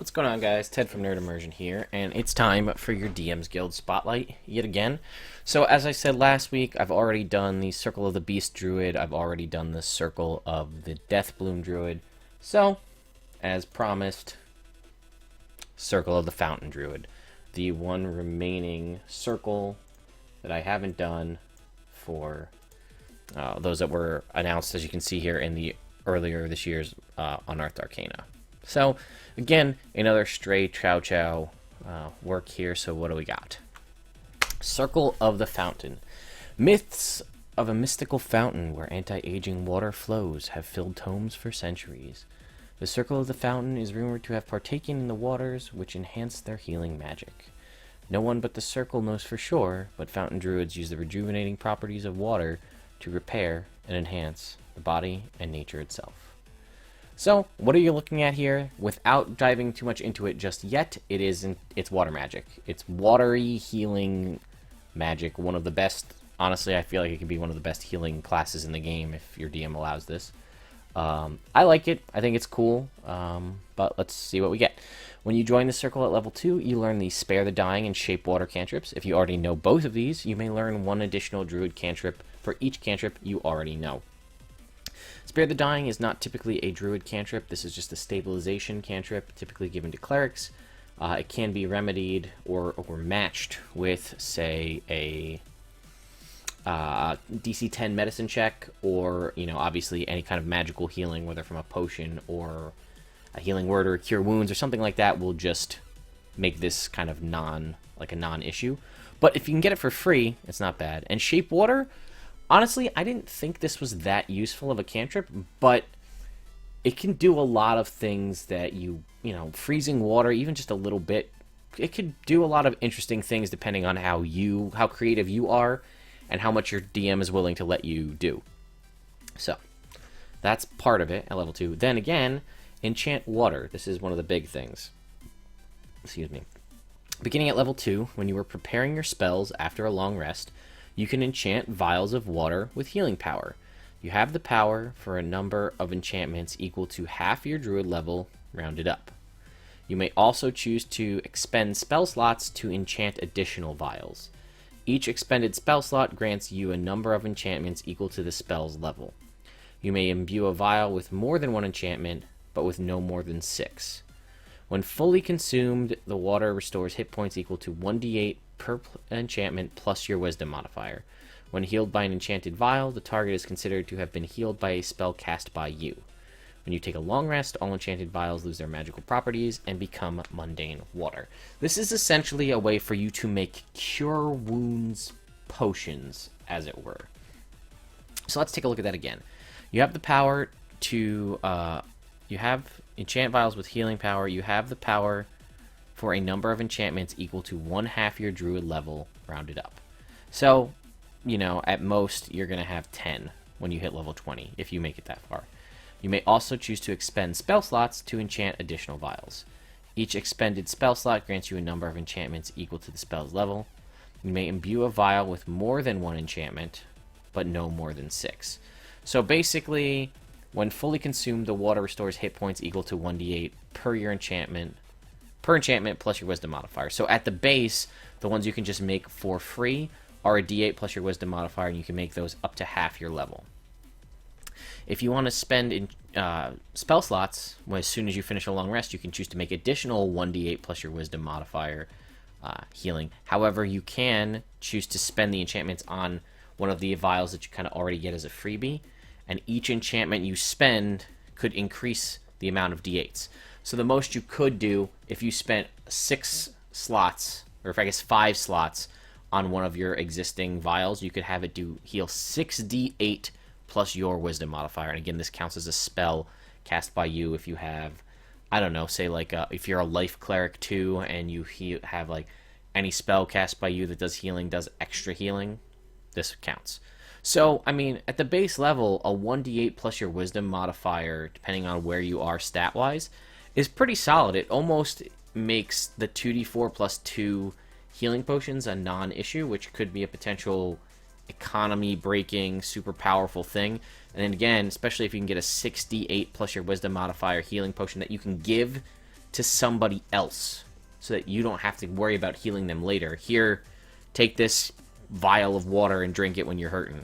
What's going on, guys? Ted from Immersion here, and it's time for your DM's Guild Spotlight yet again. So, as I said last week, I've already done the Circle of the Beast Druid. I've already done the Circle of the Death Bloom Druid. So, as promised, Circle of the Fountain Druid. The one remaining circle that I haven't done for those that were announced, as you can see here, in the earlier this year's Unearthed Arcana. So, again, another stray Chow Chow work here. So what do we got? Circle of the Fountain. Myths of a mystical fountain where anti-aging water flows have filled tomes for centuries. The Circle of the Fountain is rumored to have partaken in the waters which enhanced their healing magic. No one but the Circle knows for sure, but fountain druids use the rejuvenating properties of water to repair and enhance the body and nature itself. So, what are you looking at here? Without diving too much into it just yet, it's water magic. It's watery healing magic. One of the best, honestly, I feel like it could be one of the best healing classes in the game if your DM allows this. I like it. I think it's cool, but let's see what we get. When you join the circle at level 2, you learn the Spare the Dying and Shape Water cantrips. If you already know both of these, you may learn one additional Druid cantrip for each cantrip you already know. Spare the Dying is not typically a Druid cantrip. This is just a stabilization cantrip, typically given to clerics. It can be remedied or matched with, say, a DC 10 medicine check, or, obviously any kind of magical healing, whether from a potion or a healing word or a cure wounds or something like that, will just make this kind of a non-issue. But if you can get it for free, it's not bad. And Shape Water, honestly, I didn't think this was that useful of a cantrip, but it can do a lot of things that freezing water, even just a little bit, it could do a lot of interesting things depending on how creative you are and how much your DM is willing to let you do. So, that's part of it at level 2. Then again, Enchant Water. This is one of the big things. Excuse me. Beginning at level 2, when you are preparing your spells after a long rest, you can enchant vials of water with healing power. You have the power for a number of enchantments equal to half your druid level, rounded up. You may also choose to expend spell slots to enchant additional vials. Each expended spell slot grants you a number of enchantments equal to the spell's level. You may imbue a vial with more than one enchantment, but with no more than 6. When fully consumed, the water restores hit points equal to 1d8 per enchantment plus your wisdom modifier. When healed by an enchanted vial, the target is considered to have been healed by a spell cast by you. When you take a long rest, all enchanted vials lose their magical properties and become mundane water. This is essentially a way for you to make cure wounds potions, as it were. So let's take a look at that again. You have the power to you have enchant vials with healing power. You have the power for a number of enchantments equal to 1/2 your druid level, rounded up. So, at most, you're going to have 10 when you hit level 20, if you make it that far. You may also choose to expend spell slots to enchant additional vials. Each expended spell slot grants you a number of enchantments equal to the spell's level. You may imbue a vial with more than one enchantment, but no more than 6. So basically, when fully consumed, the water restores hit points equal to 1d8 per enchantment plus your wisdom modifier. So at the base, the ones you can just make for free are a d8 plus your wisdom modifier, and you can make those up to half your level. If you want to spend spell slots, as soon as you finish a long rest, you can choose to make additional 1d8 plus your wisdom modifier healing. However, you can choose to spend the enchantments on one of the vials that you kind of already get as a freebie, and each enchantment you spend could increase the amount of d8s. So the most you could do, if you spent 6 slots, or if I guess 5 slots on one of your existing vials, you could have it heal 6d8 plus your wisdom modifier. And again, this counts as a spell cast by you if you have, I don't know, say if you're a life cleric too, and you have any spell cast by you that does healing, does extra healing, this counts. So, at the base level, a 1d8 plus your wisdom modifier, depending on where you are stat-wise, is pretty solid. It almost makes the 2d4 plus 2 healing potions a non-issue, which could be a potential economy-breaking, super powerful thing. And then again, especially if you can get a 6d8 plus your wisdom modifier healing potion that you can give to somebody else so that you don't have to worry about healing them later. Here, take this vial of water and drink it when you're hurting.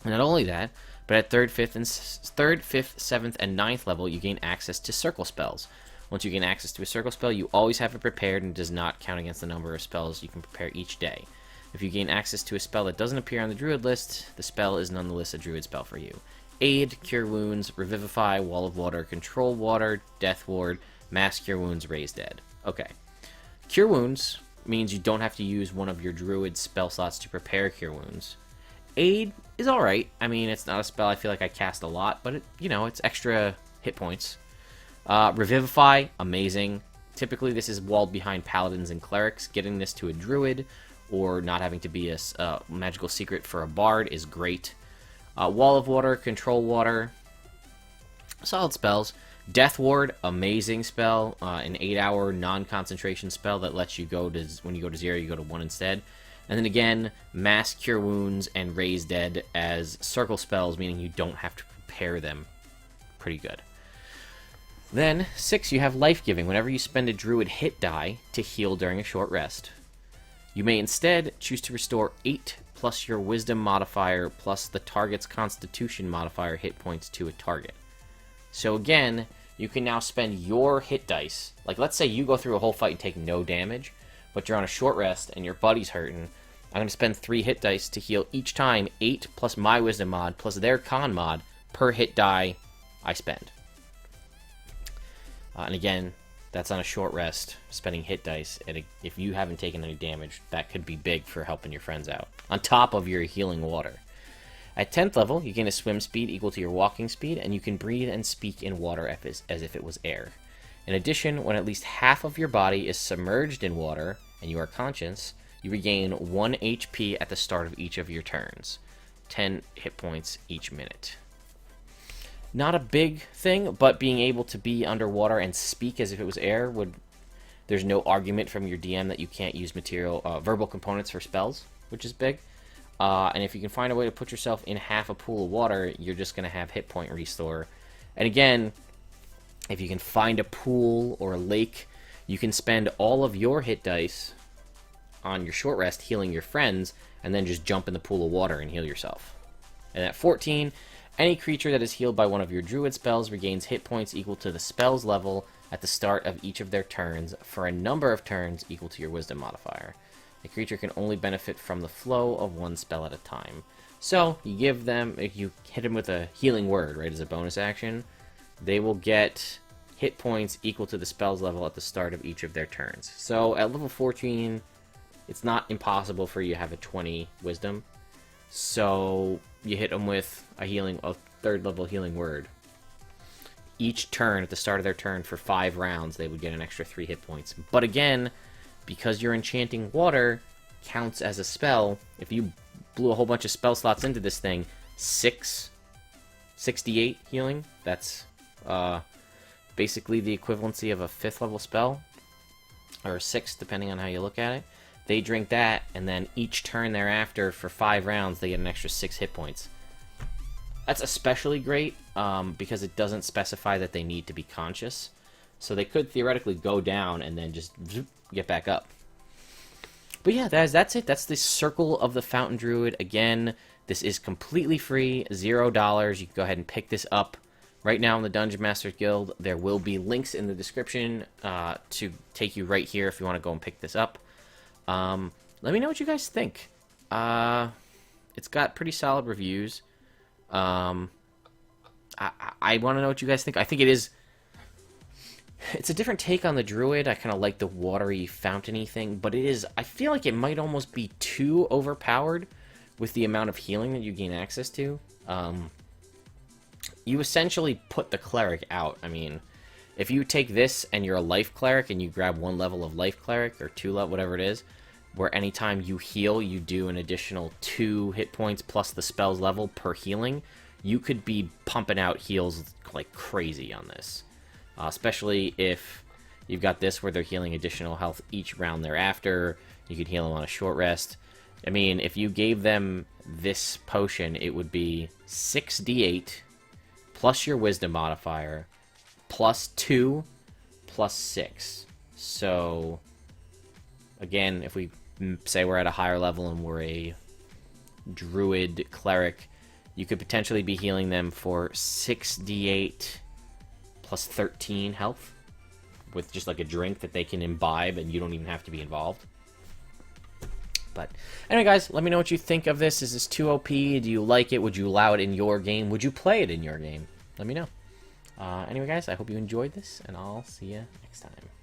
And not only that, but at 3rd, 5th, 7th, and 9th level, you gain access to circle spells. Once you gain access to a circle spell, you always have it prepared and does not count against the number of spells you can prepare each day. If you gain access to a spell that doesn't appear on the Druid list, the spell is nonetheless a Druid spell for you. Aid, Cure Wounds, Revivify, Wall of Water, Control Water, Death Ward, Mass Cure Wounds, Raise Dead. Okay. Cure Wounds means you don't have to use one of your Druid spell slots to prepare Cure Wounds. Aid is alright. I mean, it's not a spell I feel like I cast a lot, but it's extra hit points. Revivify, amazing. Typically, this is walled behind Paladins and Clerics. Getting this to a Druid, or not having to be a magical secret for a Bard, is great. Wall of Water, Control Water, solid spells. Death Ward, amazing spell. An 8-hour non-concentration spell that lets you go to, when you go to 0, you go to 1 instead. And then again, Mass Cure Wounds and Raise Dead as circle spells, meaning you don't have to prepare them. Pretty good. Then, 6, you have Life Giving. Whenever you spend a Druid hit die to heal during a short rest, you may instead choose to restore 8 plus your Wisdom modifier plus the target's Constitution modifier hit points to a target. So again, you can now spend your hit dice. Like, let's say you go through a whole fight and take no damage, but you're on a short rest and your buddy's hurting. I'm going to spend 3 hit dice to heal each time 8 plus my Wisdom mod plus their Con mod per hit die I spend. And again, that's on a short rest, spending hit dice. And if you haven't taken any damage, that could be big for helping your friends out. On top of your healing water. At 10th level, you gain a swim speed equal to your walking speed, and you can breathe and speak in water as if it was air. In addition, when at least half of your body is submerged in water, and you are conscious, you regain 1 HP at the start of each of your turns. 10 hit points each minute. Not a big thing, but being able to be underwater and speak as if it was air would... There's no argument from your DM that you can't use verbal components for spells, which is big. And if you can find a way to put yourself in half a pool of water, you're just going to have hit point restore. And again, if you can find a pool or a lake, you can spend all of your hit dice on your short rest healing your friends, and then just jump in the pool of water and heal yourself. And at 14, any creature that is healed by one of your Druid spells regains hit points equal to the spell's level at the start of each of their turns for a number of turns equal to your Wisdom modifier. The creature can only benefit from the flow of one spell at a time. So, you give them, if you hit them with a healing word, right, as a bonus action, they will get hit points equal to the spell's level at the start of each of their turns. So, at level 14, it's not impossible for you to have a 20 Wisdom. So, you hit them with a 3rd level healing word. Each turn, at the start of their turn, for 5 rounds, they would get an extra 3 hit points. But again, because you're enchanting water, counts as a spell. If you blew a whole bunch of spell slots into this thing, 68 healing, that's basically the equivalency of a 5th level spell, or 6th, depending on how you look at it. They drink that, and then each turn thereafter, for 5 rounds, they get an extra 6 hit points. That's especially great, because it doesn't specify that they need to be conscious. So they could theoretically go down and then just get back up. But yeah, that's it. That's the Circle of the Fountain Druid. Again, this is completely free, $0. You can go ahead and pick this up right now in the Dungeon Masters Guild. There will be links in the description to take you right here if you want to go and pick this up. Let me know what you guys think. It's got pretty solid reviews. I want to know what you guys think. I think it's a different take on the Druid. I kind of like the watery, fountainy thing, but I feel like it might almost be too overpowered with the amount of healing that you gain access to. You essentially put the cleric out. I mean, if you take this and you're a life cleric and you grab 1 level of life cleric, or 2 level, whatever it is, where anytime you heal, you do an additional 2 hit points plus the spell's level per healing, you could be pumping out heals like crazy on this. Especially if you've got this where they're healing additional health each round thereafter. You could heal them on a short rest. I mean, if you gave them this potion, it would be 6d8 plus your Wisdom modifier plus 2 plus 6. So, again, if we say we're at a higher level and we're a Druid Cleric, you could potentially be healing them for 6d8 plus 13 health with just like a drink that they can imbibe and you don't even have to be involved. But anyway, guys, let me know what you think of this. Is this too OP? Do you like it? Would you allow it in your game? Would you play it in your game? Let me know. Anyway, guys, I hope you enjoyed this, and I'll see you next time.